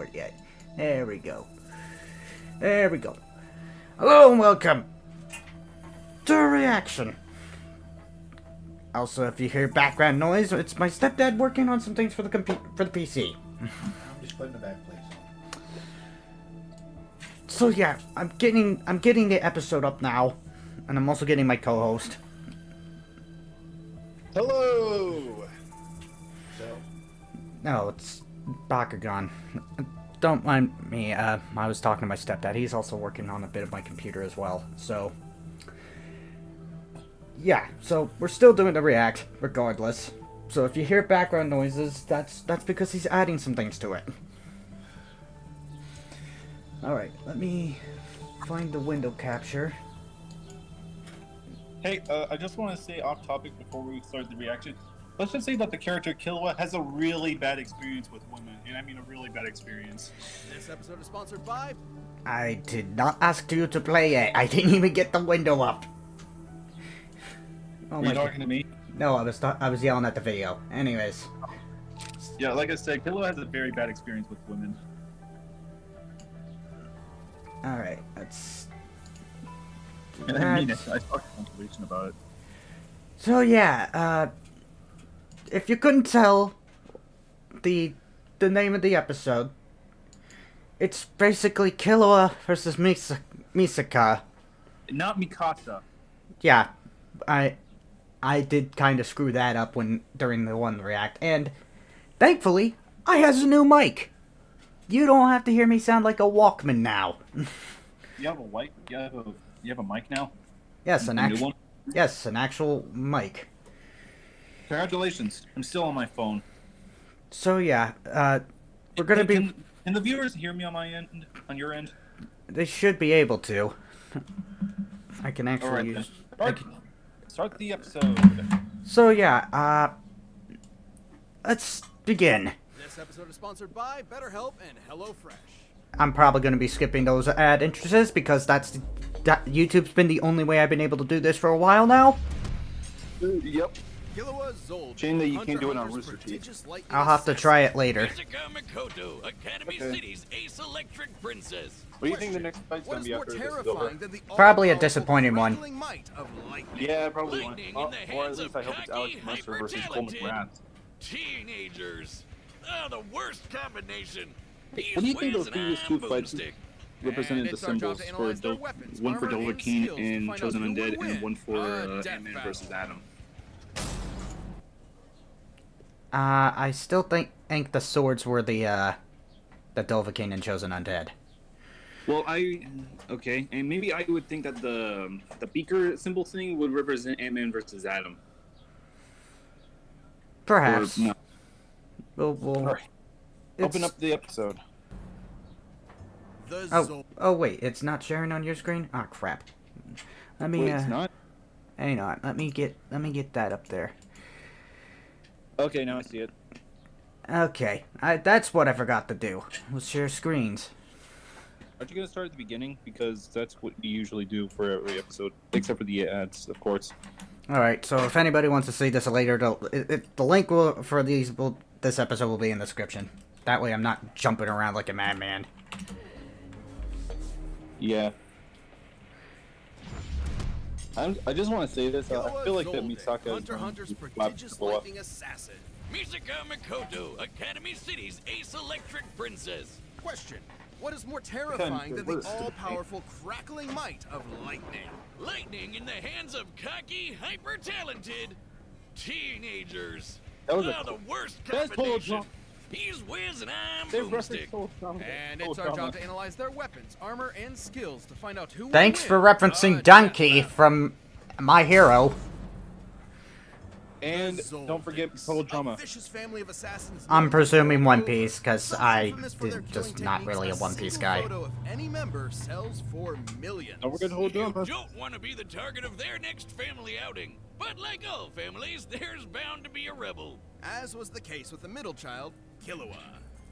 start yet. There we go. There we go. Hello and welcome to a reaction. Also, if you hear background noise, it's my stepdad working on some things for the PC. I'm just putting the back place on. So yeah, I'm getting the episode up now, and I'm also getting my co-host. Hello! So, No, it's Bakugan. Don't mind me, I was talking to my stepdad. He's also working on a bit of my computer as well, so... Yeah, so we're still doing the react, regardless. So if you hear background noises, that's because he's adding some things to it. Alright, let me find the window capture. Hey, I just want to say off topic before we start the reaction. Let's just say that the character Killua has a really bad experience with women, and I mean a really bad experience. This episode is sponsored by... I did not ask you to play it. I didn't even get the window up. Oh Are my you talking God. to me? No, I was yelling at the video. Anyways. Yeah, like I said, Killua has a very bad experience with women. Alright, let's... And I mean it. I talked to Constellation about it. So yeah, if you couldn't tell the name of the episode, it's basically Killua versus Misaka. Not Mikasa. Yeah, I did kind of screw that up during the one react, and thankfully I has a new mic. You don't have to hear me sound like a Walkman now. You have a mic? You have a mic now? Yes, A new one? Yes, an actual mic. Congratulations. I'm still on my phone. So yeah, we're gonna be. Can the viewers hear me on my end? On your end? They should be able to. I can actually Alright, use. Start the episode. So yeah, let's begin. This episode is sponsored by BetterHelp and HelloFresh. I'm probably going to be skipping those ad entrances because YouTube's been the only way I've been able to do this for a while now. Yep. Killua Zold. Shame that you can't do it on Rooster Teeth. I'll have to try it later. Misaka, Academy City's Ace Electric Princess. What do you think the next fight's What gonna is be more after this is over? terrifying than the Probably a all-powerful disappointing one. crackling might of lightning? Yeah, probably one. Lightning Oh, in the or at hands least of I hope it's cocky, Alex Mercer versus Cole hyper-talented McGrath. Teenagers. Oh, the worst combination. He's What do you think whiz those previous and two I'm fights boomstick. represented And the it's our job symbols to for analyze their weapons, one for armor, Delver and King skills to in find Chosen out who Undead, will and win. one for Death Ant-Man battle. versus Adam. I still think the swords were the Dovahkiin and Chosen Undead. Well, okay, and maybe I would think that the beaker symbol thing would represent Ant-Man versus Adam. Perhaps. Or, no. We'll Alright. Open up the episode. The Oh, Zold. oh wait, it's not sharing on your screen? Oh crap. Let me Wait, it's not? hang on, let me get that up there. Okay, now I see it. Okay, that's what I forgot to do, was share screens. Aren't you gonna start at the beginning? Because that's what we usually do for every episode, except for the ads, of course. Alright, so if anybody wants to see this later, the link for this episode will be in the description. That way I'm not jumping around like a madman. Yeah. I just want to say this. I Killua feel like that Zold, Misaka Hunter is Hunter's going to prodigious blow up. lightning assassin. Misaka Makoto, Academy City's Ace Electric Princess. Question. What is more terrifying than the worse, don't you all-powerful crackling might of lightning? Lightning in the hands of cocky, hyper-talented teenagers. That was Oh, the worst That's total combination. drama. He's whiz and I'm They boomstick. referenced Soul Trauma. And it's our job to analyze their weapons, armor, and skills to find out who will Thanks win for referencing the Donkey death battle. from My Hero. And Zold don't forget Things, Total a Trauma. vicious family of assassins I'm known presuming for One their Piece, because so I infamous for their am just killing not techniques, really a One Piece single guy. photo of any member sells for millions. Don't forget Total You Trauma. don't want to be the target of their next family outing. But like all families, there's bound to be a rebel. As was the case with the middle child, Killua.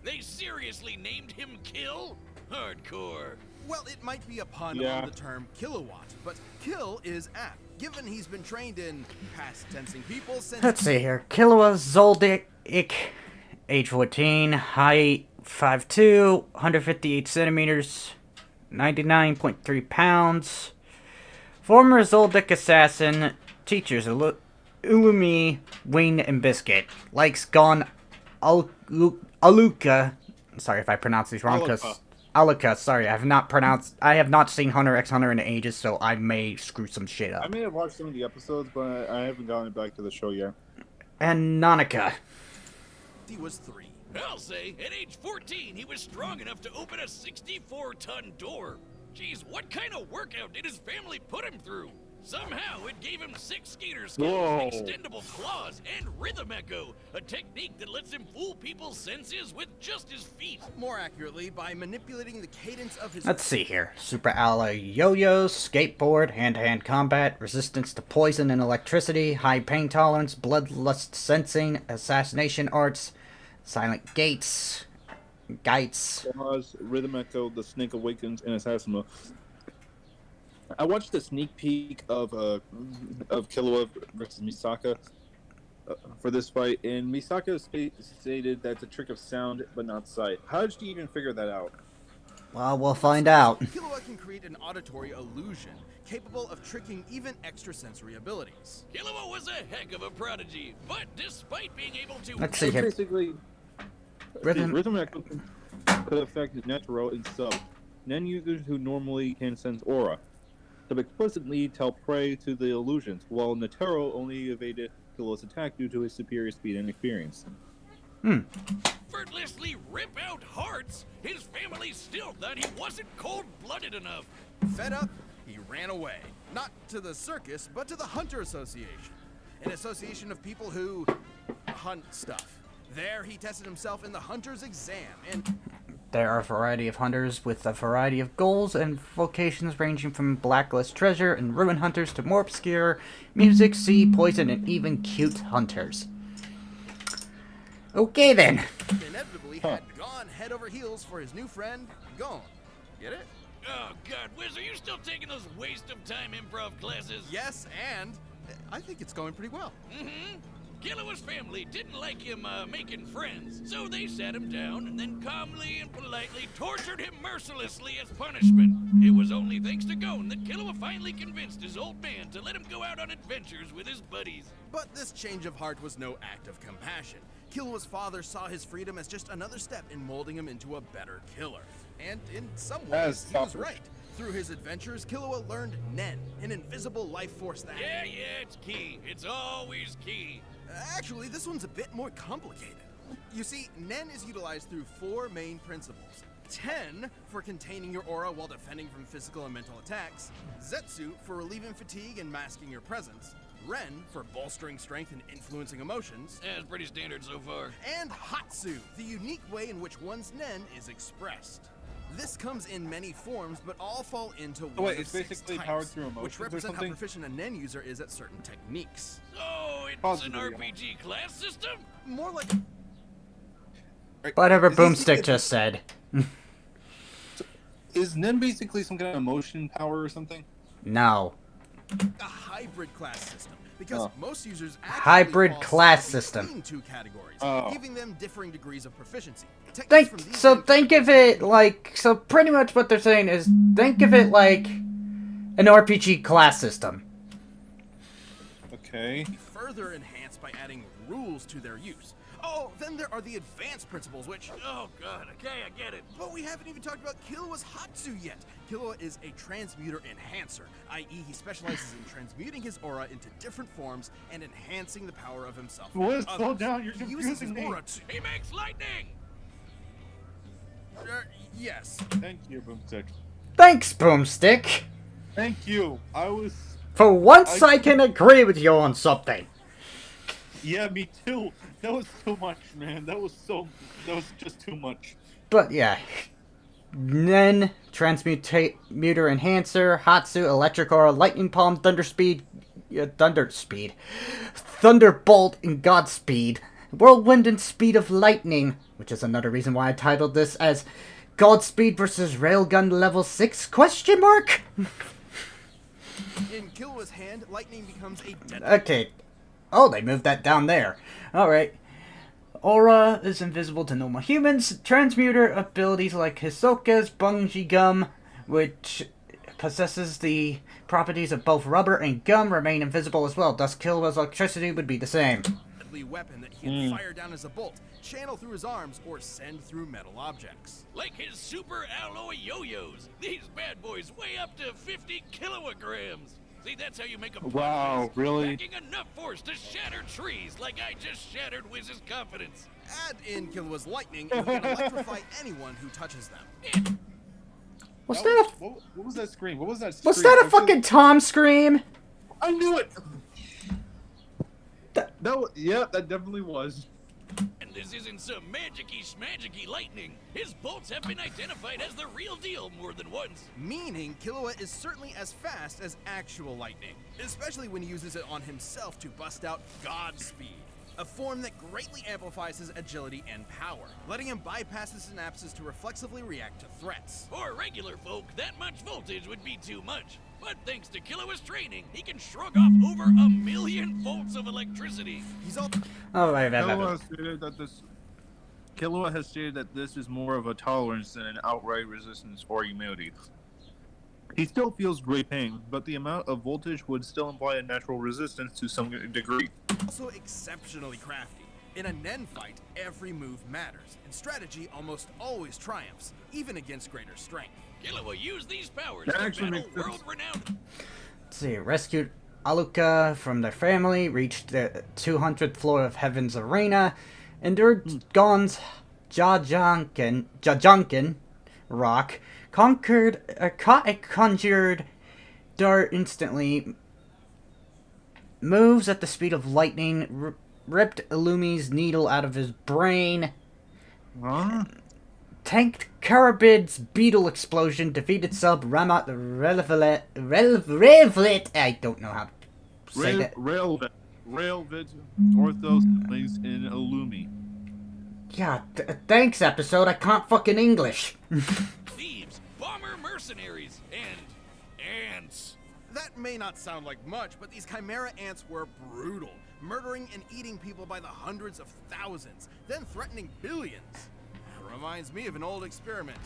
They seriously named him Kill? Hardcore. Well, it might be a pun Yeah. on the term kilowatt, but kill is apt, given he's been trained in past tensing people since... Let's see here. Killua Zoldyck, age 14, height 5'2", 158 centimeters, 99.3 pounds. Former Zoldyck assassin, teachers Ulumi, Wayne, and Biscuit. Likes Gon Aluka. Sorry if I pronounced these wrong, because Aluka. Sorry, I have not seen Hunter x Hunter in ages, so I may screw some shit I up. may have watched some of the episodes, but I haven't gotten back to the show yet. And Nanika. He was 3. I'll say, at age 14, he was strong enough to open a 64-ton door. Geez, what kind of workout did his family put him through? Somehow, it gave him 6 skater skills, Whoa. extendable claws, and rhythm echo, a technique that lets him fool people's senses with just his feet. More accurately, by manipulating the cadence of his... Let's see here. Super ally yo-yos, skateboard, hand-to-hand combat, resistance to poison and electricity, high pain tolerance, bloodlust sensing, assassination arts, silent gates, Claws, Rhythm Echo, The Snake Awakens, and Assassin. I watched a sneak peek of Killua versus Misaka for this fight, and Misaka stated that's a trick of sound but not sight. How did you even figure that out? Well, we'll find out. Killua can create an auditory illusion capable of tricking even extrasensory abilities. Killua was a heck of a prodigy, but despite being able to... Let's see here. Basically, Rhythm Echo could affect Netero and Sub, Nen users who normally can sense aura. Sub explicitly tell prey to the illusions, while Netero only evaded Killua's attack due to his superior speed and experience. effortlessly rip out hearts, his family still thought he wasn't cold-blooded enough. Fed up, he ran away. Not to the circus, but to the Hunter Association. An association of people who hunt stuff. There, he tested himself in the Hunter's exam, and... There are a variety of hunters with a variety of goals and vocations ranging from blacklist treasure and ruin hunters to more obscure music, sea, poison, and even cute hunters. Okay then. inevitably had gone head over heels for his new friend, Gon. Get it? Oh, God, Wiz, are you still taking those waste-of-time improv classes? Yes, and I think it's going pretty well. Mm-hmm. Killua's family didn't like him, making friends, so they sat him down and then calmly and politely tortured him mercilessly as punishment. It was only thanks to Gon that Killua finally convinced his old man to let him go out on adventures with his buddies. But this change of heart was no act of compassion. Killua's father saw his freedom as just another step in molding him into a better killer. And in some ways, he was right. Through his adventures, Killua learned Nen, an invisible life force that... Yeah, it's key. It's always key. Actually, this one's a bit more complicated. You see, Nen is utilized through 4 main principles. 10 for containing your aura while defending from physical and mental attacks, Zetsu for relieving fatigue and masking your presence, Ren for bolstering strength and influencing emotions, That's pretty standard so far. and Hatsu, the unique way in which one's Nen is expressed. This comes in many forms, but all fall into one wait, of it's 6 basically types, powered through which emotions or represent how something? proficient a Nen user is at certain techniques. So, it's Pause an the video. RPG class system? More like Whatever Is this- Boomstick just said. Is Nen basically some kind of emotion power or something? No. a hybrid class system, because Oh. most users actually Hybrid fall class somewhere system. between 2 categories, Oh. giving them differing degrees of proficiency. Techniques from these range Think of it like, so pretty much what they're saying is, think of it like an RPG class system. Okay. be further enhanced by adding rules to their use. Oh, then there are the advanced principles, which... Oh, God, okay, I get it. But we haven't even talked about Killua's Hatsu yet. Killua is a transmuter enhancer, i.e. he specializes in transmuting his aura into different forms and enhancing the power of himself. and Wiz, slow others. down, you're He uses his confusing me. aura to... He makes lightning! Yes. Thank you, Boomstick. Thanks, Boomstick. Thank you. I was... For once I can agree with you on something. Yeah, me too. That was too much, man. That was just too much. But yeah. Nen, Transmuter Enhancer, Hatsu, Electric Aura, Lightning Palm, Thunderbolt, and Godspeed. Whirlwind and Speed of Lightning, which is another reason why I titled this as Godspeed versus Railgun Level 6 question mark? In Killua's hand, lightning becomes a deadly... Okay. Oh, they moved that down there. Alright. Aura is invisible to normal humans. Transmuter abilities like Hisoka's Bungee Gum, which possesses the properties of both rubber and gum, remain invisible as well. Thus, Killua's electricity would be the same. Deadly weapon that he can fire down as a bolt, channel through his arms, or send through metal objects. Like his super alloy yo-yos. These bad boys weigh up to 50 kilograms. See, that's how you make a Wow, really? packing enough force to shatter trees like I just shattered Wiz's confidence. Add in Killua's lightning, and he can electrify anyone who touches them. Was that a What was that scream? What was that? was scream? that a fucking Tom scream? I knew it. Yeah, that definitely was. And this isn't some magic-y schmagic-y lightning. His bolts have been identified as the real deal more than once. Meaning, Killua is certainly as fast as actual lightning, especially when he uses it on himself to bust out Godspeed, a form that greatly amplifies his agility and power, letting him bypass his synapses to reflexively react to threats. For regular folk, that much voltage would be too much. But thanks to Killua's training, he can shrug off over 1,000,000 volts of electricity. He's all Oh, wait. Killua has stated that this is more of a tolerance than an outright resistance or immunity. He still feels great pain, but the amount of voltage would still imply a natural resistance to some degree. also exceptionally crafty. In a Nen fight, every move matters, and strategy almost always triumphs, even against greater strength. Killua used these powers That to actually battle makes sense. world-renowned. Let's see. Rescued Aluka from their family, reached the 200th floor of Heaven's Arena, endured Gon's Jajunkin rock, conquered caught a conjured dart instantly, moves at the speed of lightning, ripped Illumi's needle out of his brain, Huh? tanked Carabid's beetle explosion, defeated sub Ramat Revlet. I don't know how to say that. Railvid, Orthos plays in Illumi. Yeah, thanks, episode. I can't fucking English. Thieves, bomber mercenaries, and ants. That may not sound like much, but these chimera ants were brutal, murdering and eating people by the hundreds of thousands, then threatening billions. Reminds me of an old experiment.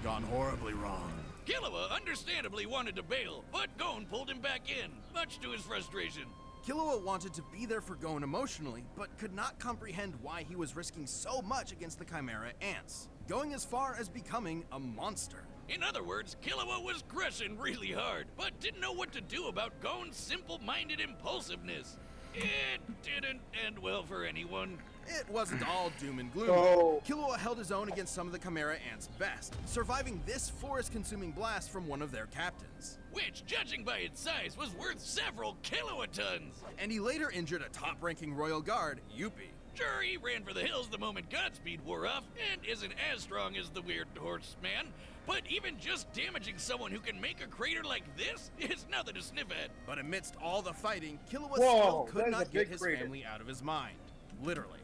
Gone horribly wrong. Killua understandably wanted to bail, but Gon pulled him back in, much to his frustration. Killua wanted to be there for Gon emotionally, but could not comprehend why he was risking so much against the chimera ants, going as far as becoming a monster. In other words, Killua was crushing really hard, but didn't know what to do about Gon's simple-minded impulsiveness. It didn't end well for anyone. It wasn't all doom and gloom. Oh. Killua held his own against some of the chimera ants' best, surviving this forest-consuming blast from one of their captains. Which, judging by its size, was worth several kilowatons. And he later injured a top-ranking royal guard, Yuppie. Sure, he ran for the hills the moment Godspeed wore off, and isn't as strong as the weird horseman, but even just damaging someone who can make a crater like this is nothing to sniff at. But amidst all the fighting, Killua Whoa, still that could is a not big get his crater. family out of his mind. Literally.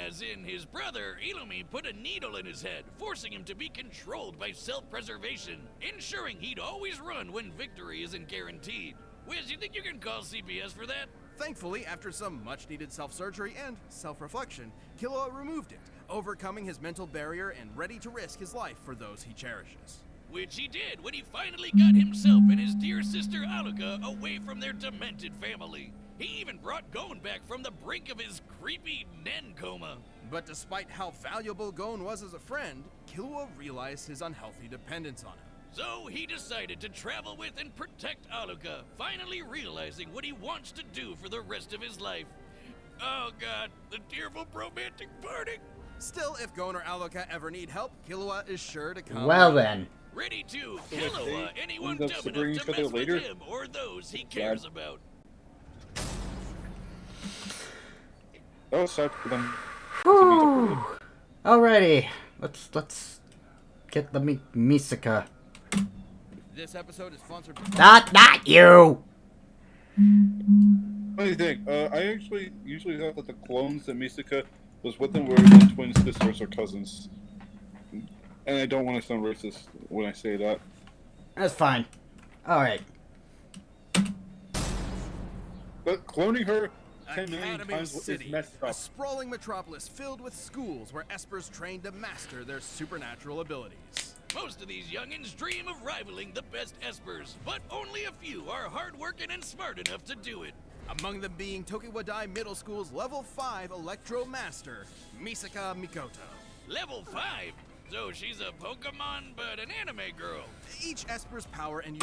As in, his brother, Illumi, put a needle in his head, forcing him to be controlled by self-preservation, ensuring he'd always run when victory isn't guaranteed. Wiz, you think you can call CPS for that? Thankfully, after some much-needed self-surgery and self-reflection, Killua removed it, overcoming his mental barrier and ready to risk his life for those he cherishes. Which he did when he finally got himself and his dear sister Aluka away from their demented family. He even brought Gon back from the brink of his creepy Nen coma. But despite how valuable Gon was as a friend, Killua realized his unhealthy dependence on him. So he decided to travel with and protect Aluka, finally realizing what he wants to do for the rest of his life. Oh god, the tearful romantic parting. Still, if Gon or Aluka ever need help, Killua is sure to come. Well then. Ready to like Killua they anyone end up dumb supporting enough each to other mess with later? him or those he cares about. That was sad for them. Whew. Alrighty. Let's get the Misaka. This episode is sponsored by... Not you! Funny thing, I actually usually thought that the clones that Misaka was with them were the twin sisters or cousins. And I don't want to sound racist when I say that. That's fine. Alright. But cloning her 10 million Academy times what is City, messed a up. sprawling metropolis filled with schools where espers train to master their supernatural abilities. Most of these youngins dream of rivaling the best espers, but only a few are hardworking and smart enough to do it. Among them being Tokiwadai Middle School's Level 5 Electro Master, Misaka Mikoto. Level 5? So she's a Pokemon, but an anime girl. Each esper's power and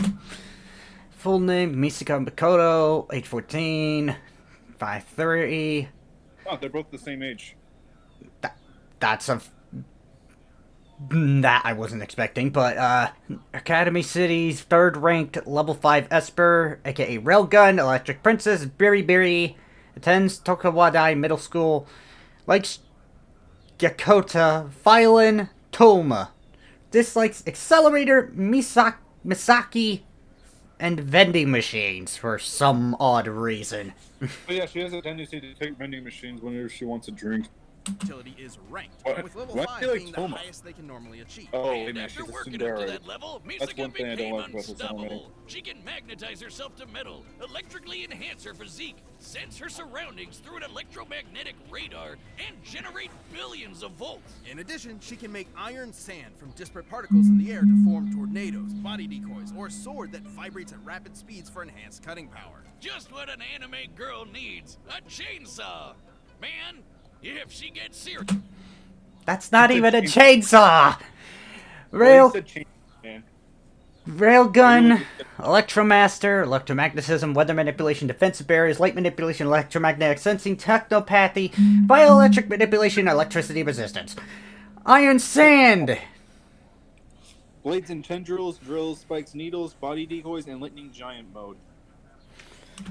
Full name, Misaka Mikoto, age 14, 5'3". Oh, they're both the same age. That's a... That I wasn't expecting, but, Academy City's 3rd ranked level 5 Esper, aka Railgun, Electric Princess, Biribiri, attends Tokawadai Middle School, likes Yakota, Violin, Toma, dislikes Accelerator, Misaki, and vending machines for some odd reason. But yeah, she has a tendency to take vending machines whenever she wants a drink. utility is ranked, What? with level Why 5 do you like being Toma? the highest they can normally achieve. Oh, wait a And minute, after she's a working up to Tsundere. that level, That's Misaka one thing I don't became like about this anime. unstoppable. She can magnetize herself to metal, electrically enhance her physique, sense her surroundings through an electromagnetic radar, and generate billions of volts. In addition, she can make iron sand from disparate particles in the air to form tornadoes, body decoys, or a sword that vibrates at rapid speeds for enhanced cutting power. Just what an anime girl needs, a chainsaw. Man, if she gets serious... That's not even a Well, chainsaw! he said chain, man. Railgun, Electromaster, Electromagnetism, Weather Manipulation, Defensive Barriers, Light Manipulation, Electromagnetic Sensing, Technopathy, Bioelectric Manipulation, Electricity Resistance. Iron Sand! Blades and tendrils, drills, spikes, needles, body decoys, and lightning giant mode.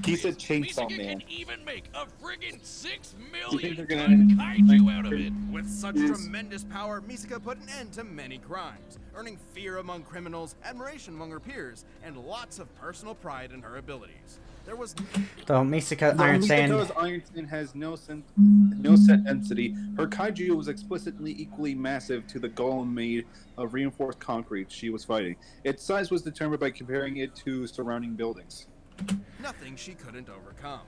He said chainsaw Misaka man. can even make a friggin' 6 You think million they're ton gonna- kaiju out of it. With such Yes. tremendous power, Misaka put an end to many crimes, earning fear among criminals, admiration among her peers, and lots of personal pride in her abilities. There was So, Misaka, Iron Sand. Because Iron Sand has no set density, her kaiju was explicitly equally massive to the golem made of reinforced concrete she was fighting. Its size was determined by comparing it to surrounding buildings. nothing she couldn't overcome.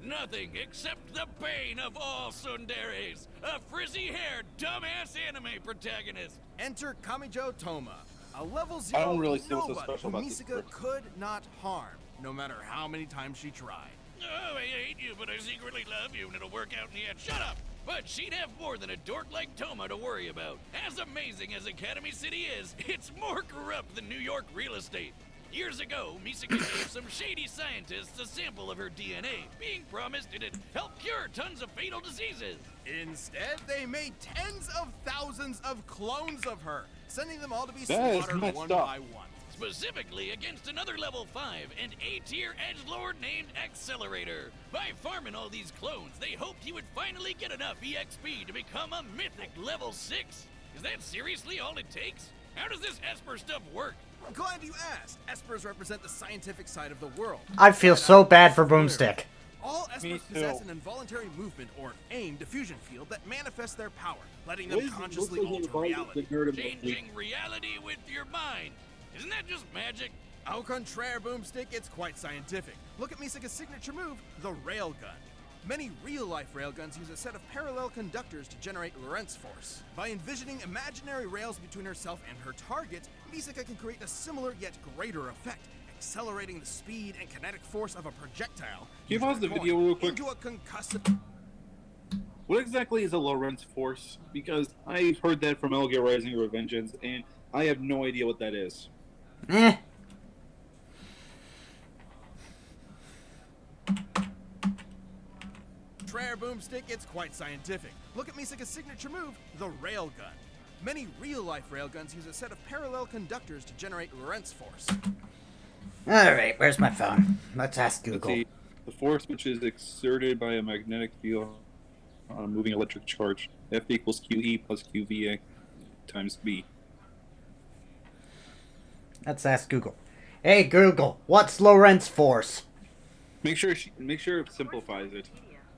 Nothing except the bane of all tsunderes, a frizzy-haired, dumbass anime protagonist. Enter Kamijo Toma, a level 0 I don't really see what's so nobody special who about this Misaka group. could not harm, no matter how many times she tried. Oh, I hate you, but I secretly love you, and it'll work out in the end. Shut up! But she'd have more than a dork like Toma to worry about. As amazing as Academy City is, it's more corrupt than New York real estate. Years ago, Misaka gave some shady scientists a sample of her DNA, being promised it'd help cure tons of fatal diseases. Instead, they made tens of thousands of clones of her, sending them all to be That is slaughtered messed one up. by one. Specifically against another level 5 and A-tier edgelord named Accelerator. By farming all these clones, they hoped he would finally get enough EXP to become a mythic level 6. Is that seriously all it takes? How does this Esper stuff work? I'm glad you asked. Espers represent the scientific side of the world. I feel so bad for Boomstick. All Me Espers too. possess an involuntary movement or AIM diffusion field that manifests their power, letting them What is- consciously looks like alter the reality. nerd of the week. Changing reality with your mind. Isn't that just magic? Au contraire, Boomstick, it's quite scientific. Look at Misaka's signature move, the Railgun. Many real-life railguns use a set of parallel conductors to generate Lorentz force. By envisioning imaginary rails between herself and her target, Misaka can create a similar yet greater effect, accelerating the speed and kinetic force of a projectile. Can you pause the using a video coin real quick? Into a concussive... What exactly is a Lorentz force? Because I've heard that from Elga Rising or Revengeance, and I have no idea what that is. Eh. Contraire, Boomstick, it's quite scientific. Look at Misaka's signature move, the Railgun. Many real-life railguns use a set of parallel conductors to generate Lorentz force. Alright, where's my phone? Let's ask Let's Google. see. The force which is exerted by a magnetic field on a moving electric charge. F equals QE plus QVA times B. Let's ask Google. Hey Google, what's Lorentz force? Make sure it simplifies it.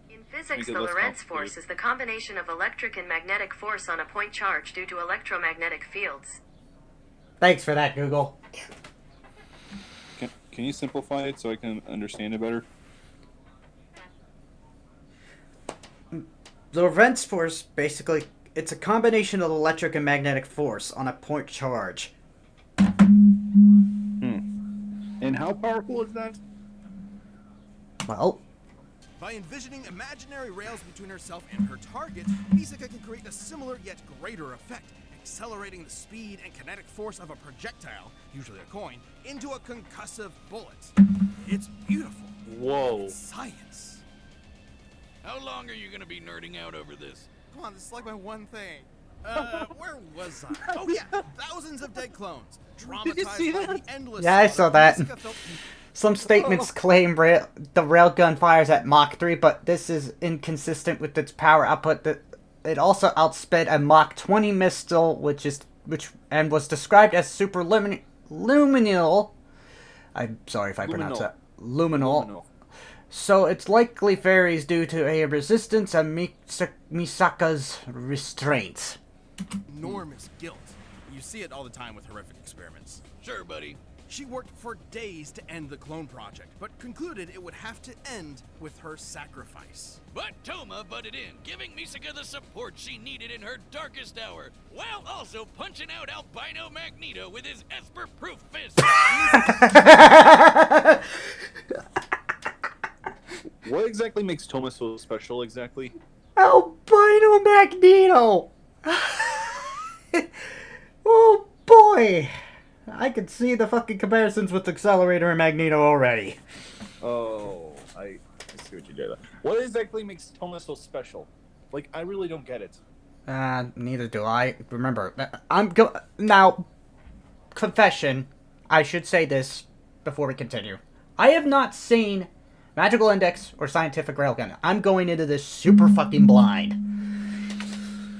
In physics, Make the it less Lorentz complicated. force is the combination of electric and magnetic force on a point charge due to electromagnetic fields. Thanks for that, Google. Can you simplify it so I can understand it better? The Rents Force, basically, it's a combination of electric and magnetic force on a point charge. And how powerful is that? Well, By envisioning imaginary rails between herself and her target, Misaka can create a similar yet greater effect, accelerating the speed and kinetic force of a projectile, usually a coin, into a concussive bullet. It's beautiful. Whoa. It's science. How long are you gonna be nerding out over this? Come on, this is like my one thing. Where was I? Oh yeah, thousands of dead clones. Did you see Traumatized by that? the endless Yeah, I slaughter, saw that. Misaka felt some statements claim the railgun fires at Mach 3, but this is inconsistent with its power output. It also outsped a Mach 20 missile, which was described as superluminal. I'm sorry if I pronounce that. Luminal. So its likely varies due to a resistance of Misaka's restraints. enormous guilt. You see it all the time with horrific experiments. Sure, buddy. She worked for days to end the clone project, but concluded it would have to end with her sacrifice. But Toma butted in, giving Misaka the support she needed in her darkest hour, while also punching out albino Magneto with his Esper-proof fist. What exactly makes Toma so special, exactly? Albino Magneto! Oh boy! I could see the fucking comparisons with Accelerator and Magneto already. Oh, I see what you did. What exactly makes Toma so special? Like, I really don't get it. Neither do I. Remember, now, confession, I should say this before we continue. I have not seen Magical Index or Scientific Railgun. I'm going into this super fucking blind.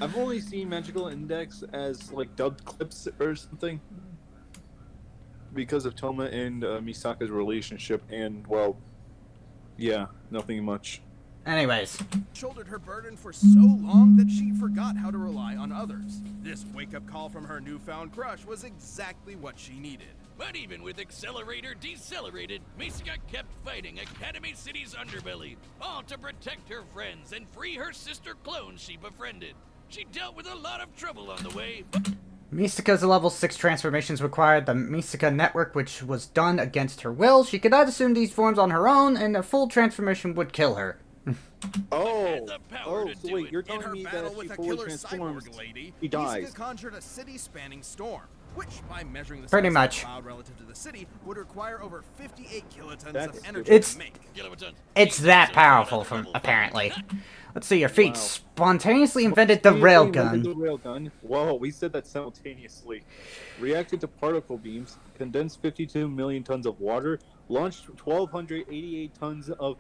I've only seen Magical Index as, like, dubbed clips or something. Because of Toma and Misaka's relationship, and, well, yeah, nothing much. Anyways. Shouldered her burden for so long that she forgot how to rely on others. This wake-up call from her newfound crush was exactly what she needed. But even with Accelerator decelerated, Misaka kept fighting Academy City's underbelly, all to protect her friends and free her sister clones she befriended. She dealt with a lot of trouble on the way, but Misaka's level 6 transformations required the Misaka network, which was done against her will. She could not assume these forms on her own, and a full transformation would kill her. Oh, the power to so do wait, it. you're In telling her me that battle if with she a fully killer transforms, cyborg lady, he dies. Misaka conjured a city-spanning storm, which, by measuring the Pretty size much. of the cloud relative to the city, would require over 58 kilotons That's of energy It's- to make. Kilowatts. It's that powerful, apparently. Let's see, your feet spontaneously invented the railgun. The railgun. Whoa, we said that simultaneously. Reacted to particle beams, condensed 52 million tons of water, launched 1,288 tons of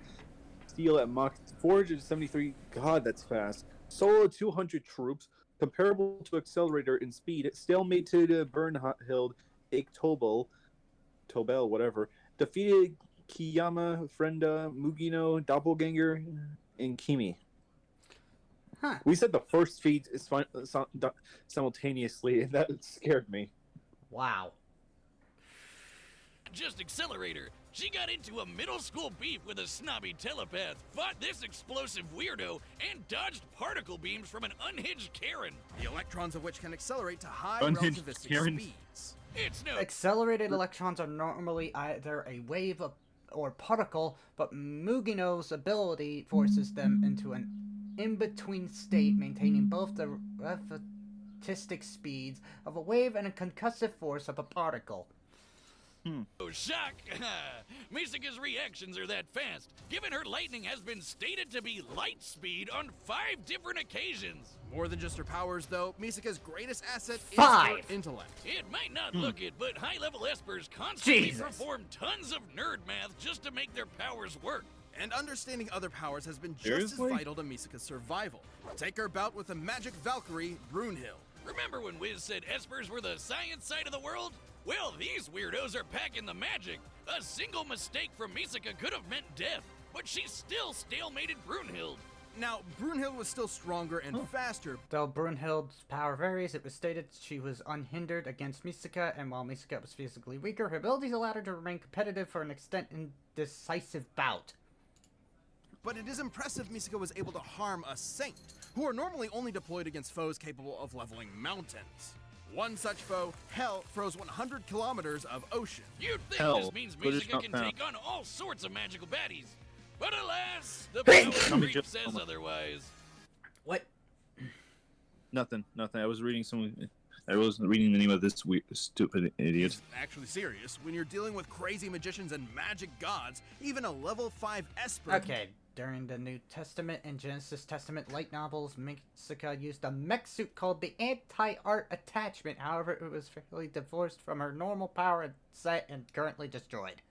steel at Mach 473. God, that's fast. Soloed 200 troops, comparable to Accelerator in speed, stalemate to the Bernhild, Tobel, whatever. Defeated Kiyama, Frenda, Mugino, Doppelganger, and Kimi. Huh. We said the first feat is simultaneously, and that scared me. Wow. Just Accelerator. She got into a middle school beef with a snobby telepath, fought this explosive weirdo, and dodged particle beams from an unhinged Karen. The electrons of which can accelerate to high Unhinged relativistic Karen. speeds. It's no Accelerated electrons are normally either a wave or particle, but Mugino's ability forces them into an in-between state, maintaining both the relativistic speeds of a wave and a concussive force of a particle. shock. Misaka's reactions are that fast, given her lightning has been stated to be light speed on 5 different occasions. More than just her powers, though, Misaka's greatest asset is 5. her intellect. It might not look it, but high-level espers constantly Jesus. perform tons of nerd math just to make their powers work. And understanding other powers has been just Seriously? as vital to Misaka's survival. Take her bout with the magic Valkyrie, Brunhild. Remember when Wiz said espers were the science side of the world? Well, these weirdos are packing the magic. A single mistake from Misaka could have meant death, but she still stalemated Brunhild. Now, Brunhild was still stronger and faster, Though Brunhild's power varies, it was stated she was unhindered against Misaka, and while Misaka was physically weaker, her abilities allowed her to remain competitive for an extent in decisive bout. but it is impressive Misaka was able to harm a saint, who are normally only deployed against foes capable of leveling mountains. One such foe, Hell, froze 100 kilometers of ocean. You'd think Hell, this means but it's Misaka not can found. take on all sorts of magical baddies. But alas, the power creep just- says otherwise. What? Nothing. I was reading I wasn't reading the name of this weird, stupid idiot. It's actually serious. When you're dealing with crazy magicians and magic gods, even a level 5 esper... Okay, during the New Testament and Genesis Testament light novels, Misaka used a mech suit called the Anti-Art Attachment. However, it was fairly divorced from her normal power set and currently destroyed.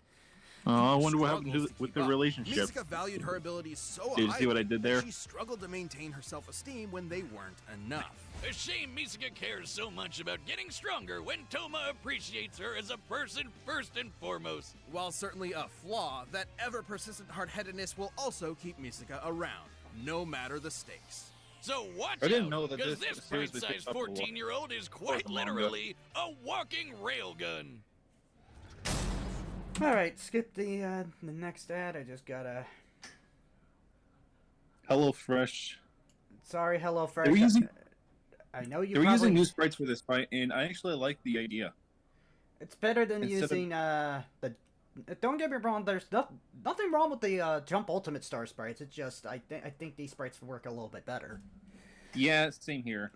Oh, I wonder what happened struggles to with keep the up. relationship. Misaka valued her abilities so Did you highly see what I did there? that she struggled to maintain her self-esteem when they weren't enough. A shame Misaka cares so much about getting stronger when Toma appreciates her as a person first and foremost. While certainly a flaw, that ever-persistent hard-headedness will also keep Misaka around, no matter the stakes. So watch I didn't out, know that because this this series was pint-sized picked up a lot. 14-year-old is quite the manga. literally a walking railgun. Alright, skip the next ad. I just gotta... HelloFresh. Sorry, HelloFresh. They were using- I know you They were probably... using new sprites for this fight, and I actually like the idea. It's better than Instead of- using, the... Don't get me wrong, there's nothing wrong with the, Jump Ultimate Star sprites. It's just, I think these sprites work a little bit better. Yeah, same here.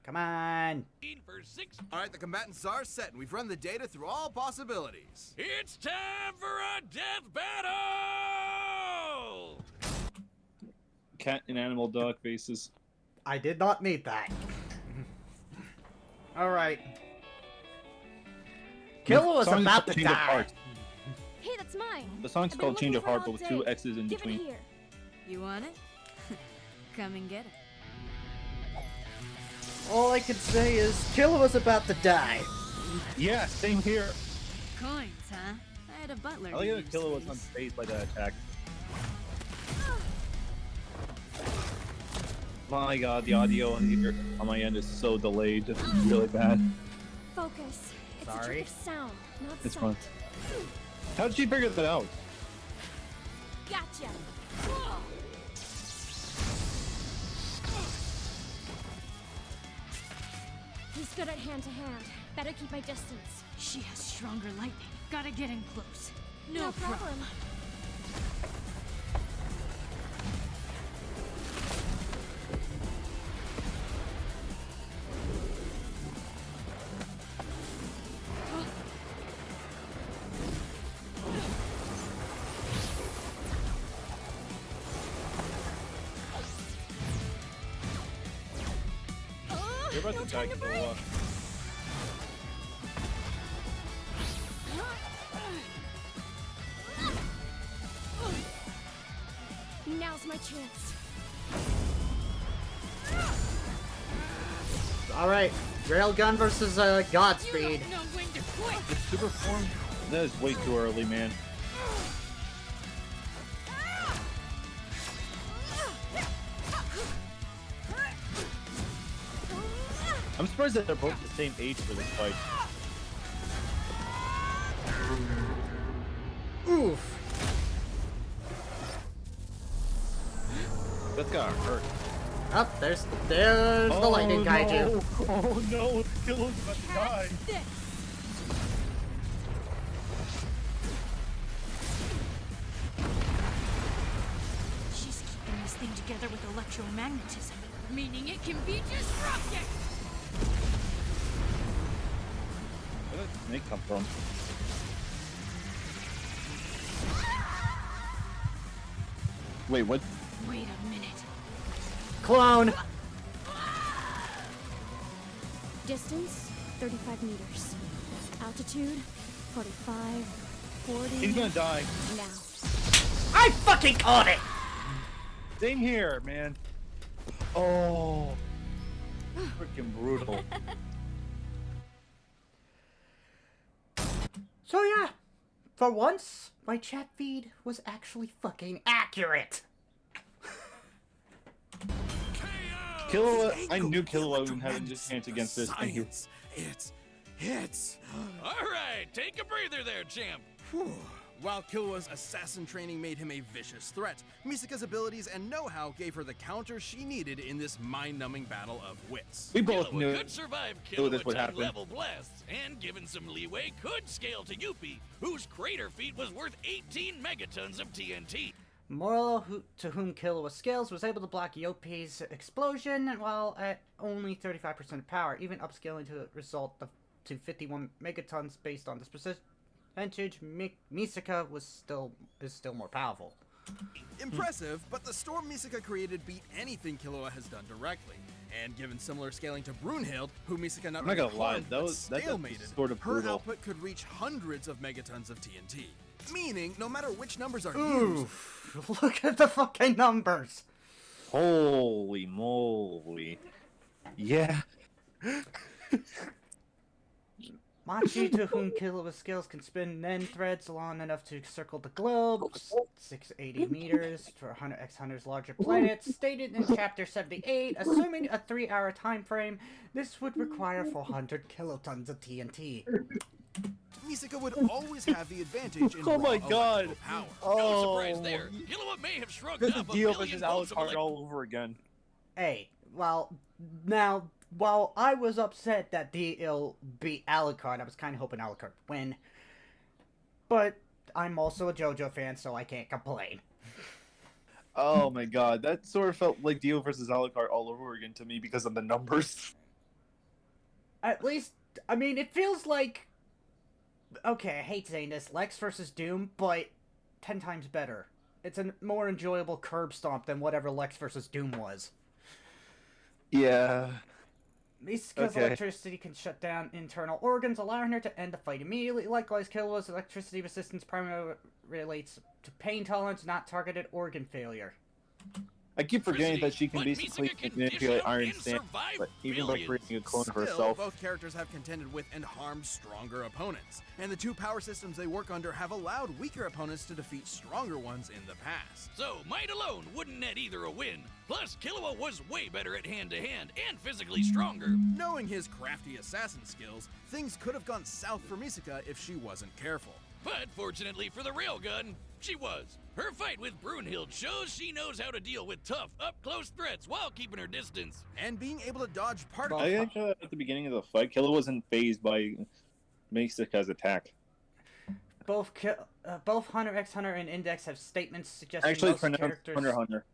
Come on! For 6. Alright, the combatants are set, and we've run the data through all possibilities. It's time for a death battle! Cat and animal dog faces. I did not need that. Alright. Killua was Song's about to Change of die. Heart. Hey, that's mine. The song's I've been called Change looking of for it Heart, all but with two day. X's in Give it between. here. You want it? Come and get it. All I can say is Killua was about to die. Yeah, same here. Coins, huh? I had a butler. I like who how used Killua was these. unfazed by that attack. My god, the audio on here on my end is so delayed. It's really bad. Focus. It's a Sorry. trick of sound, not It's sight. fine. How did she figure that out? Gotcha. He's good at hand-to-hand. Better keep my distance. She has stronger lightning. Gotta get in close. No problem. You're about No to die, time to break. Killua. Now's my chance. Alright, Railgun versus Godspeed. You don't know when to quit. The super form? That is way too early, man. I'm surprised that they're both the same age for this fight. Oof. That's gotta hurt. Oh, there's the lightning kaiju. Oh no, Killua's about to die. This. She's keeping this thing together with electromagnetism, meaning it can be disrupted. Where did that snake come from? Wait, what? Wait a minute. Clone. Distance, 35 meters. Altitude, 45, 40. He's gonna die. Now. I fucking called it! Same here, man. Oh, freaking brutal. So yeah, for once, my chat feed was actually fucking accurate. Killua, I knew Killua would have a chance against this. Thank you. Science. It's... All right, take a breather there, champ. Whew. While Killua's assassin training made him a vicious threat, Misaka's abilities and know-how gave her the counter she needed in this mind-numbing battle of wits. We both Killua knew could survive this would happen. level blasts, and given some leeway, could scale to Yuppie, whose crater feat was worth 18 megatons of TNT. Moro, to whom Killua scales, was able to block Yoppie's explosion while at only 35% of power, even upscaling to to 51 megatons based on this percentage. Misaka is still more powerful. Impressive, but the storm Misaka created beat anything Killua has done directly. And given similar scaling to Brunhild, who Misaka not only harmed, but stalemated, sort of her brutal. output could reach hundreds of megatons of TNT. Meaning, no matter which numbers are Ooh, used... look at the fucking numbers! Holy moly. Yeah. Machi, to whom Killua's skills can spin Nen threads long enough to circle the globe, 680 meters for 100 X Hunter's larger planets, stated in Chapter 78, assuming a 3-hour time frame, this would require 400 kilotons of TNT. Misaka would always have the advantage in Oh my raw god. electrical power. No surprise there. Killua may have shrugged This is up a Dio billion versus volts of Alucard all over again. Hey, well, now, while I was upset that Dio beat Alucard, I was kind of hoping Alucard would win. But I'm also a JoJo fan, so I can't complain. Oh my god, that sort of felt like Dio versus Alucard all over again to me because of the numbers. At least, I mean, it feels like... Okay, I hate saying this, Lex versus Doom, but 10 times better. It's a more enjoyable Curbstomp than whatever Lex versus Doom was. Yeah. Misaka's electricity can shut down internal organs, allowing her to end the fight immediately. Likewise, Killua's electricity resistance primarily relates to pain tolerance, not targeted organ failure. I keep forgetting that she can But basically Misaka can manipulate dish out Iron and Sand, survive but even by billions. creating a clone of Still, herself. both characters have contended with and harmed stronger opponents, and the two power systems they work under have allowed weaker opponents to defeat stronger ones in the past. So, might alone wouldn't net either a win. Plus, Killua was way better at hand-to-hand and physically stronger. Knowing his crafty assassin skills, things could have gone south for Misaka if she wasn't careful. But fortunately for the Railgun, she was. Her fight with Brunhild shows she knows how to deal with tough, up-close threats while keeping her distance. And being able to dodge part of I actually at the beginning of the fight, Killua wasn't phased by Misaka's attack. Both Hunter x Hunter and Index have statements suggesting Actually, most it's pronounced characters... Hunter.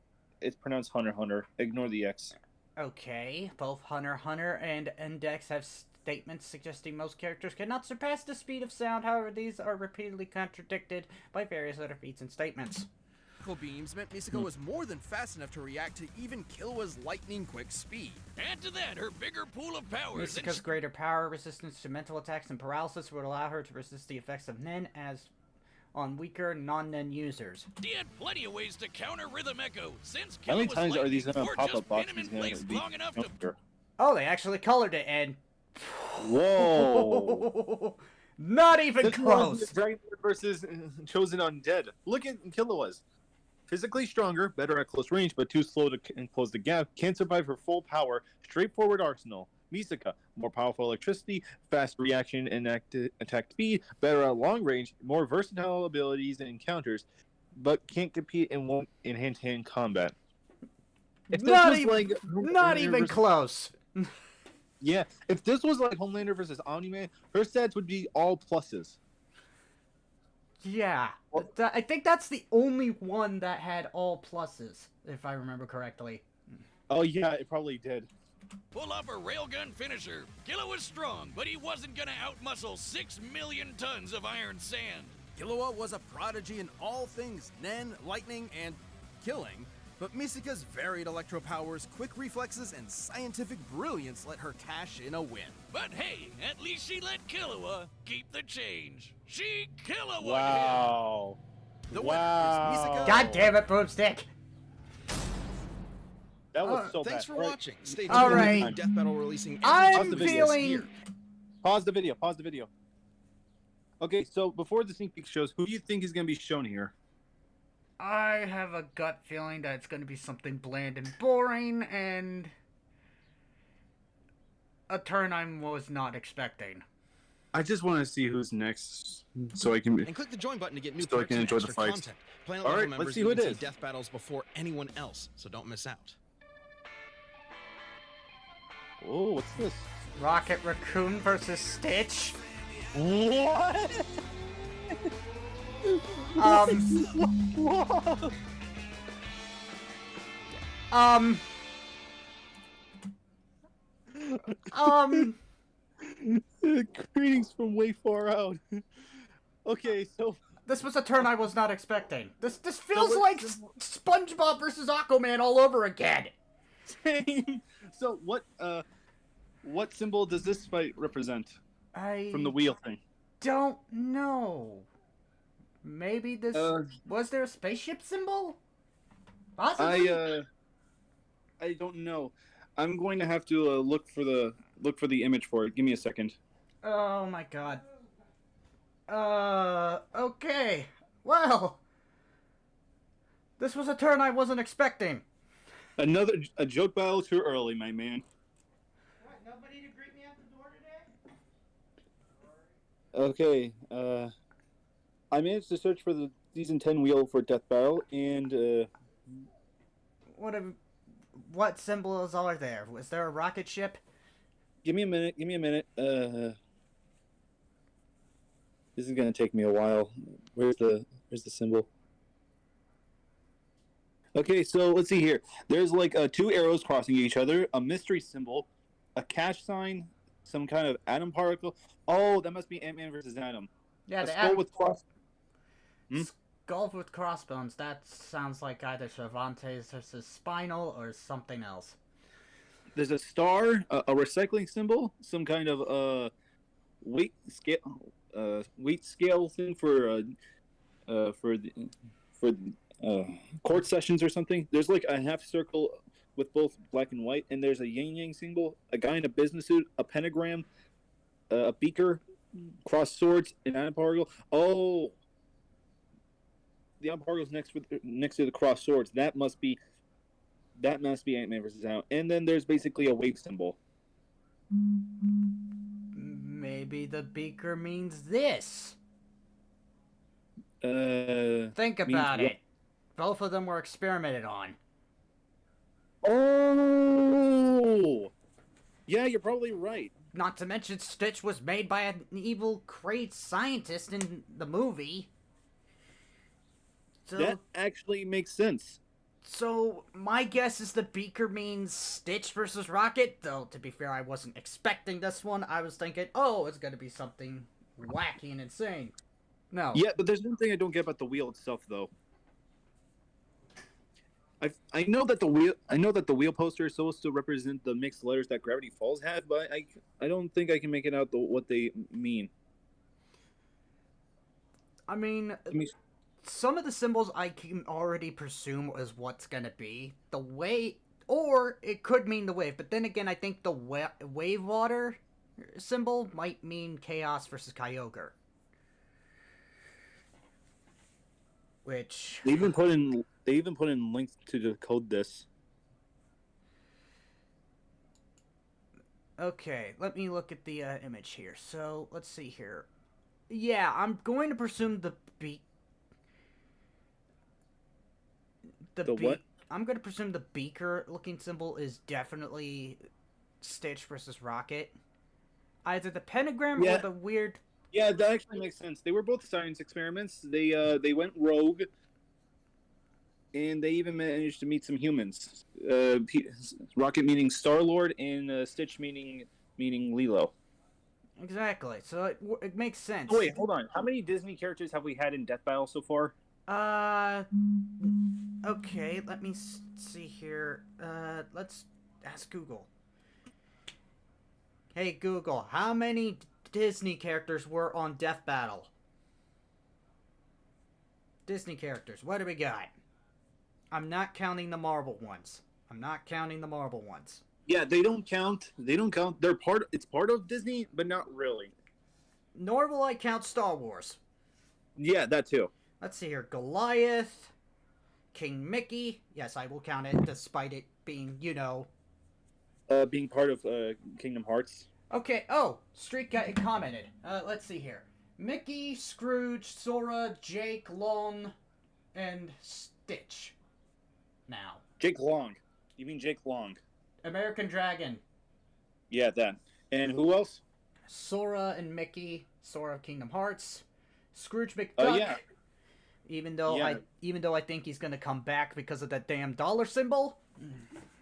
It's pronounced Hunter. Ignore the X. Okay, both Hunter and Index have statements suggesting most characters cannot surpass the speed of sound. However, these are repeatedly contradicted by various other feats and statements. beams meant Misaka was more than fast enough to react to even Killua's lightning-quick speed. Add to that her bigger pool of powers. Misaka's greater power resistance to mental attacks and paralysis would allow her to resist the effects of Nen as on weaker non-Nen users. He had plenty of ways to counter Rhythm Echo, since How many Killua was times are these lightning, gonna or pop just up pin him boxes in place long enough to... Oh, they actually colored it, and Whoa! not even This close. was Dragon Lord versus Chosen Undead. Look at Killua's. Physically stronger, better at close range, but too slow to close the gap. Can't survive her full power. Straightforward arsenal. Misaka, more powerful electricity, fast reaction and attack speed, better at long range, more versatile abilities and encounters, but can't compete in hand-to-hand combat. If this Not was even, like not Homelander even versus- close. Yeah, if this was like Homelander versus Omni-Man, her stats would be all pluses. Yeah, I think that's the only one that had all pluses, if I remember correctly. Oh yeah, it probably did. Pull off a railgun finisher. Killua was strong, but he wasn't gonna outmuscle 6 million tons of iron sand. Killua was a prodigy in all things Nen, lightning, and killing, but Misaka's varied electro powers, quick reflexes, and scientific brilliance let her cash in a win. But hey, at least she let Killua keep the change. She Killua him. Wow. The Wow. winner is Misaka. God damn it, Broomstick! That was so Thanks bad. for Right. watching. Stay tuned All for right. the Death Battle releasing every I'm Tuesday this feeling... year. Pause the video. Okay, so before the sneak peek shows, who do you think is going to be shown here? I have a gut feeling that it's going to be something bland and boring, and a turn I was not expecting. I just want to see who's next, so I can. And click the join button to get new So I perks can and enjoy the extra fights. content. Planet All level right, let's members see who even it see is. death battles before anyone else, so don't miss out. Oh, what's this? Rocket Raccoon versus Stitch. What? Um, Whoa! um, um, Greetings from way far out. Okay, so this was a turn I was not expecting. This feels what- like SpongeBob versus Aquaman all over again. so what symbol does this fight represent I from the wheel thing? don't know. Maybe this was there a spaceship symbol? Possibly. I don't know. I'm going to have to look for the image for it. Give me a second. Oh my god. Okay. Well, this was a turn I wasn't expecting. A joke battle too early, my man. What, nobody to greet me at the door today? Okay, I managed to search for the season 10 wheel for Death Battle, and What symbols are there? Was there a rocket ship? give me a minute. This is gonna take me a while. Where's the symbol? Okay, so let's see here. There's like two arrows crossing each other, a mystery symbol, a cash sign, some kind of atom particle. Oh, that must be Ant-Man versus Atom. Yeah, A the skull with cross. skull with crossbones. That sounds like either Cervantes versus Spinal or something else. There's a star, a recycling symbol, some kind of weight scale thing for court sessions or something. There's like a half circle with both black and white, and there's a yin yang symbol, a guy in a business suit, a pentagram, a beaker, cross swords, an atom particle. Oh, the atom particle's next to the cross swords. That must be Ant-Man versus Ant. And then there's basically a wave symbol. Maybe the beaker means this. Think Means about what? it. Both of them were experimented on. Oh! Yeah, you're probably right. Not to mention Stitch was made by an evil crate scientist in the movie. That actually makes sense. So my guess is the beaker means Stitch versus Rocket, though to be fair I wasn't expecting this one. I was thinking, oh, it's gonna be something wacky and insane. No. Yeah, but there's one thing I don't get about the wheel itself, though. I know that the wheel poster is supposed to represent the mixed letters that Gravity Falls had, but I don't think I can make it out what they mean. I mean, some of the symbols I can already presume is what's gonna be. The way, or it could mean the wave, but then again, I think the wave water symbol might mean Chaos versus Kyogre. Which They even put in links to decode this. okay, let me look at the image here. So let's see here. Yeah, I'm going to presume the What? I'm going to presume the beaker-looking symbol is definitely Stitch versus Rocket. Either the pentagram or the weird. Yeah, that actually makes sense. They were both science experiments. They went rogue, and they even managed to meet some humans. Rocket meaning Star-Lord, and Stitch meaning Lilo. Exactly. So it makes sense. Oh, wait, hold on. How many Disney characters have we had in Death Battle so far? Okay, let me see here. Let's ask Google. Hey Google, how many Disney characters were on Death Battle? Disney characters, what do we got? I'm not counting the Marvel ones. Yeah, they don't count. It's part of Disney, but not really. Nor will I count Star Wars. Yeah, that too. Let's see here. Goliath, King Mickey. Yes, I will count it, despite it being, being part of Kingdom Hearts. Okay, oh, Street guy commented. Let's see here. Mickey, Scrooge, Sora, Jake, Long, and Stitch. Now. Jake Long. You mean Jake Long? American Dragon. Yeah, that. And who else? Sora and Mickey. Sora of Kingdom Hearts. Scrooge McDuck. Oh, yeah. Even though I think he's gonna come back because of that damn dollar symbol.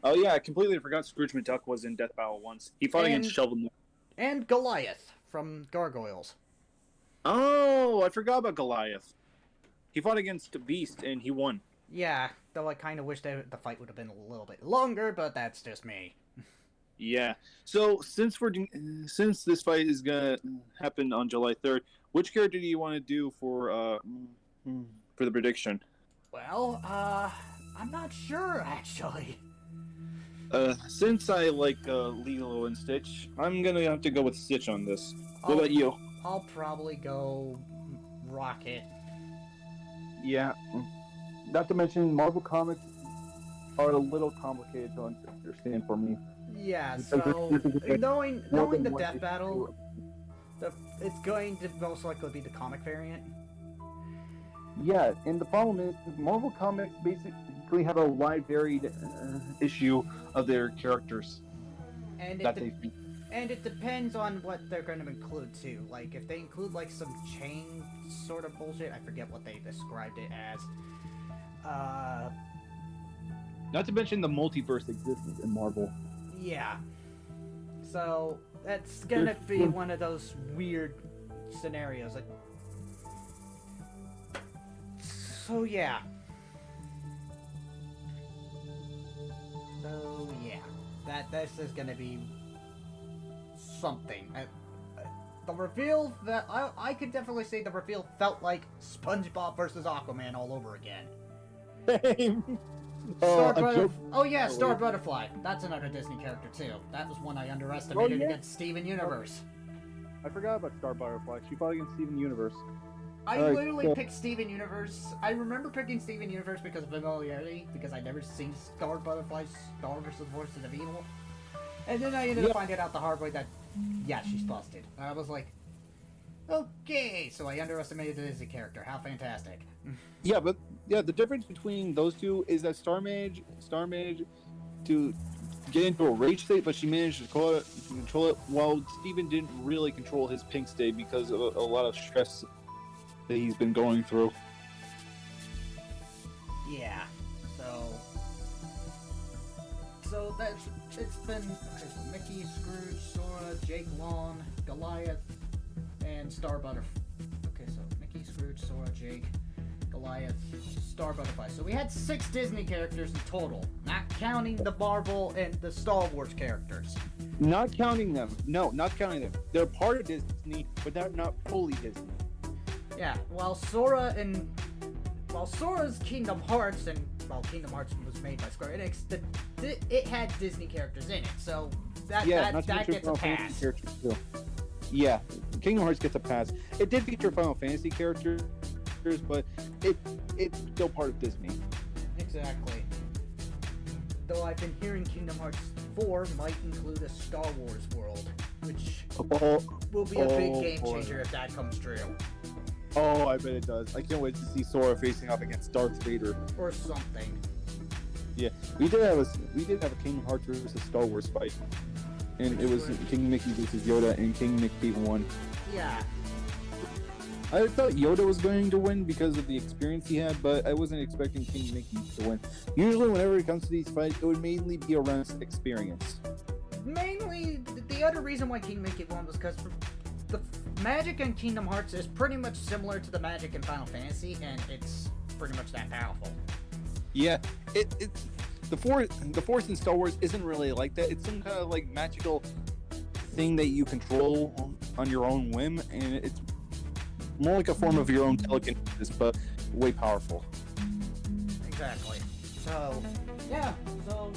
Oh, yeah, I completely forgot Scrooge McDuck was in Death Battle once. He fought against Shovel Knight. And Goliath from Gargoyles. Oh, I forgot about Goliath. He fought against Beast, and he won. Yeah, though I kind of wish that the fight would have been a little bit longer, but that's just me. Yeah. So since this fight is gonna happen on July 3rd, which character do you want to do for the prediction? Well, I'm not sure actually. Since I like Lilo and Stitch, I'm gonna have to go with Stitch on this. What about you? I'll probably go Rocket. Yeah. Not to mention, Marvel Comics are a little complicated to understand for me. Yeah, so knowing the death battle, it's going to most likely be the comic variant. Yeah, and the problem is, Marvel Comics basically have a wide, varied issue of their characters. And it depends on what they're going to include too. Like if they include like some chain sort of bullshit, I forget what they described it as. Not to mention the multiverse exists in Marvel. Yeah. So that's gonna be one of those weird scenarios. So yeah. This is gonna be something. The reveal that I could definitely say the reveal felt like SpongeBob versus Aquaman all over again. Star Butterfly. That's another Disney character too. That was one I underestimated against Steven Universe. I forgot about Star Butterfly. She fought against Steven Universe. I literally picked Steven Universe. I remember picking Steven Universe because of familiarity, because I'd never seen Star Butterfly, Star vs. Forces of Evil. And then I ended up finding out the hard way that, yeah, she's busted. I was like, okay, so I underestimated the Disney character. How fantastic. Yeah, but the difference between those two is that Star managed to get into a rage state, but she managed to control it, while Steven didn't really control his pink state because of a lot of stress that he's been going through. Yeah, so it's been Mickey, Scrooge, Sora, Jake Long, Goliath, and Star Butterfly. Okay, so Mickey, Scrooge, Sora, Jake, Goliath, Star Butterfly. So we had 6 Disney characters in total, not counting the Marvel and the Star Wars characters. Not counting them. No, not counting them. They're part of Disney, but they're not fully Disney. Yeah, while Sora's Kingdom Hearts, and while Kingdom Hearts was made by Square Enix, it had Disney characters in it, so that gets a pass. Too. Yeah, Kingdom Hearts gets a pass. It did feature Final Fantasy characters, but it's still part of Disney. Exactly. Though I've been hearing Kingdom Hearts 4 might include a Star Wars world, which will be a big game changer if that comes true. Oh, I bet it does. I can't wait to see Sora facing off against Darth Vader. Or something. Yeah, we did have a Kingdom Hearts versus Star Wars fight. And it was King Mickey versus Yoda, and King Mickey won. Yeah. I thought Yoda was going to win because of the experience he had, but I wasn't expecting King Mickey to win. Usually whenever it comes to these fights, it would mainly be around experience. Mainly, the other reason why King Mickey won was because the magic in Kingdom Hearts is pretty much similar to the magic in Final Fantasy, and it's pretty much that powerful. Yeah, it's the Force in Star Wars isn't really like that. It's some kind of like magical thing that you control on your own whim, and it's more like a form of your own telekinesis, but way powerful. Exactly. So, yeah. So,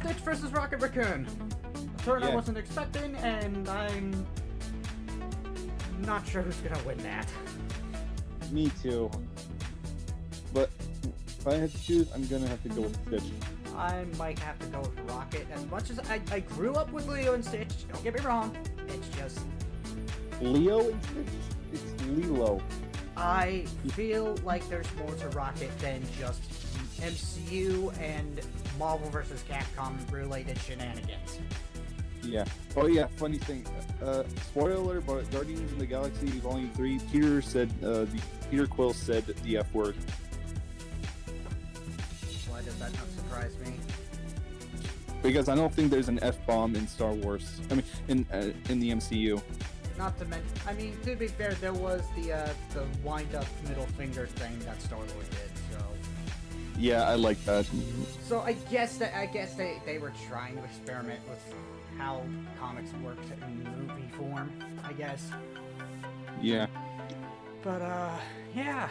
Stitch versus Rocket Raccoon. A turn I wasn't expecting, and I'm not sure who's gonna win that. Me too. But if I had to choose, I'm gonna have to go with Stitch. I might have to go with Rocket. As much as I grew up with Leo and Stitch, don't get me wrong, it's just... Leo and Stitch? It's Lilo. I feel like there's more to Rocket than just MCU and Marvel vs. Capcom related shenanigans. Yeah. Oh yeah, funny thing. Spoiler alert, but Guardians of the Galaxy Volume 3, Peter Quill said the F word. Why does that not surprise me? Because I don't think there's an F-bomb in Star Wars. I mean, in the MCU. Not to mention, I mean, to be fair, there was the wind-up middle finger thing that Star-Lord did, so... Yeah, I like that. So I guess they were trying to experiment with how comics worked in movie form, I guess. Yeah. But, yeah.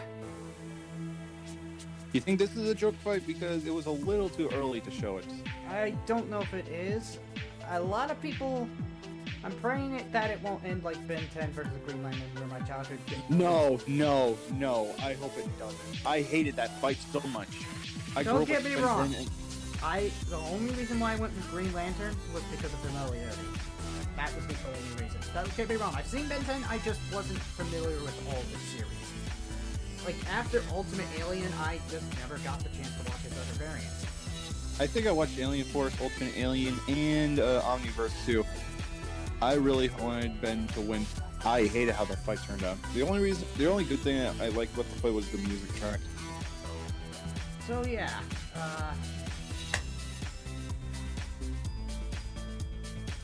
You think this is a joke fight? Because it was a little too early to show it. I don't know if it is. A lot of people... I'm praying that it won't end like Ben 10 versus Green Lantern, where my childhood... No. I hope it doesn't. I hated that fight so much. Don't get me wrong. The only reason why I went with Green Lantern was because of familiarity. That was the only reason. Don't get me wrong. I've seen Ben 10, I just wasn't familiar with all the series. Like, after Ultimate Alien, I just never got the chance to watch his other variants. I think I watched Alien Force, Ultimate Alien, and Omniverse too. I really wanted Ben to win. I hated how the fight turned out. The only good thing I liked about the fight was the music track. So yeah,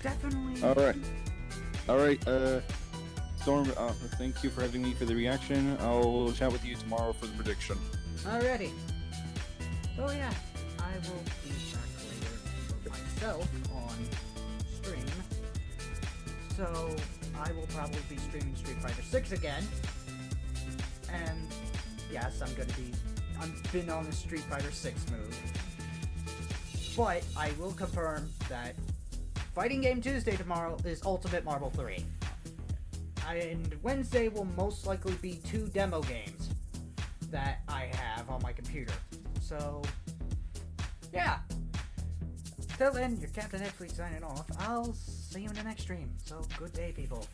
definitely. All right. Storm, thank you for having me for the reaction. I'll chat with you tomorrow for the prediction. Alrighty. So yeah, I will be back later for myself on stream. So I will probably be streaming Street Fighter 6 again. And yes, I've been on the Street Fighter 6 mood. But I will confirm that Fighting Game Tuesday tomorrow is Ultimate Marvel 3. And Wednesday will most likely be 2 demo games that I have on my computer. So, yeah. Till then, your Captain Netflix signing off. I'll see you in the next stream. So, good day, people.